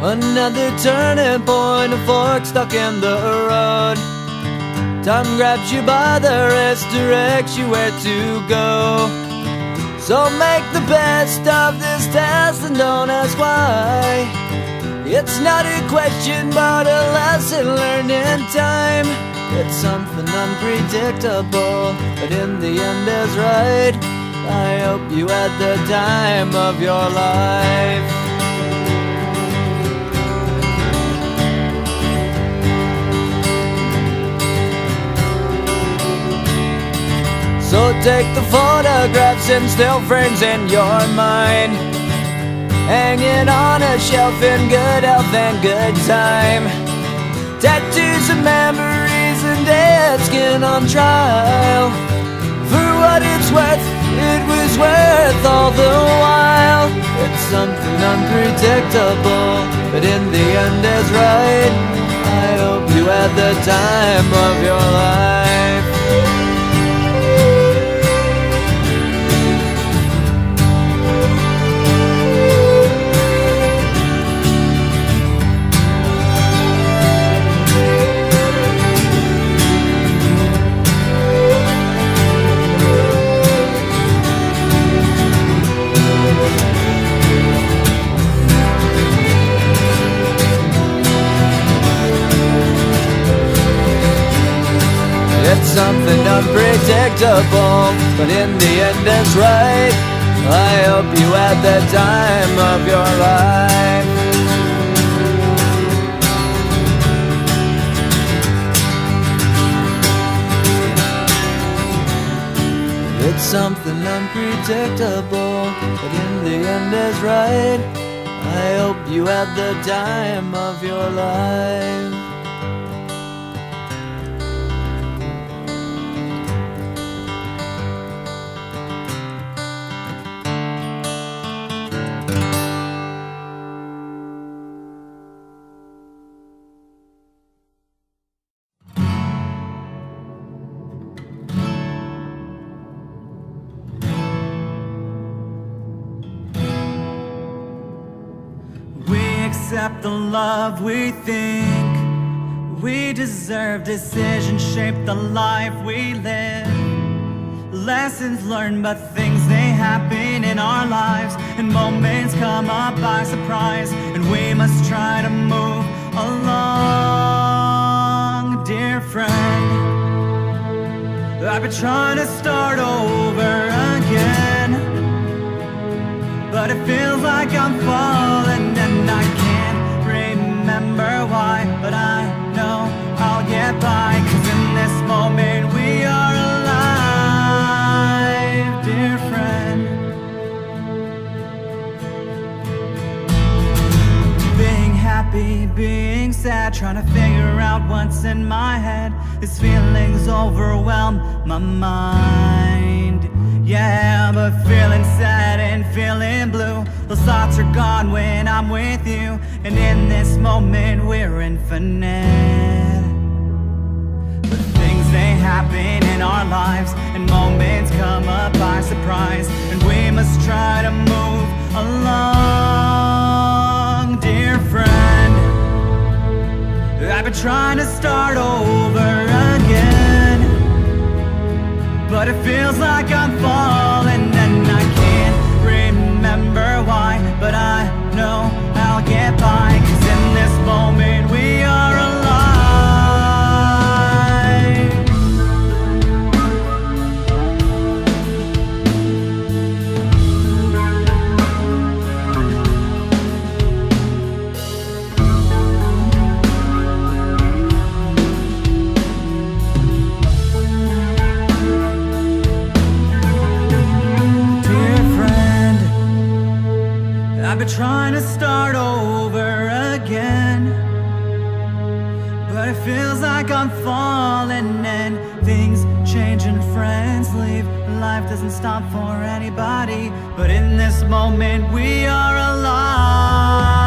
Another turning point, a fork stuck in the road. Time grabs you by the wrist, directs you where to go. So make the best of this test and don't ask why. It's not a question but a lesson learned in time. It's something unpredictable, but in the end is right. I hope you had the time of your life. So take the photographs and still frames in your mind, hanging on a shelf in good health and good time. Tattoos and memories and dead skin on trial. For what it's worth, it was worth all the while. It's something unpredictable, but in the end is right. I hope you had the time of your life. It's something unpredictable, but in the end it's right. I hope you had the time of your life. It's something unpredictable, but in the end is right. I hope you had the time of your life. Accept the love we think we deserve. Decisions shape the life we live. Lessons learned, but things they happen in our lives, and moments come up by surprise, and we must try to move along. Dear friend, I've been trying to start over again, but it feels like I'm falling and I can't remember why, but I know I'll get by, 'cause in this moment we are alive, dear friend. Being happy, being sad, trying to figure out what's in my head. These feelings overwhelm my mind. Yeah, but feeling sad and feeling blue, those thoughts are gone when I'm with you. And in this moment we're infinite. But things they happen in our lives, and moments come up by surprise, and we must try to move along. Dear friend, I've been trying to start over again, but it feels like I'm falling and I can't remember why, but I know I'll get by, 'cause in this moment we are alive. I've been trying to start over again, but it feels like I'm falling and things change and friends leave. Life doesn't stop for anybody, but in this moment we are alive.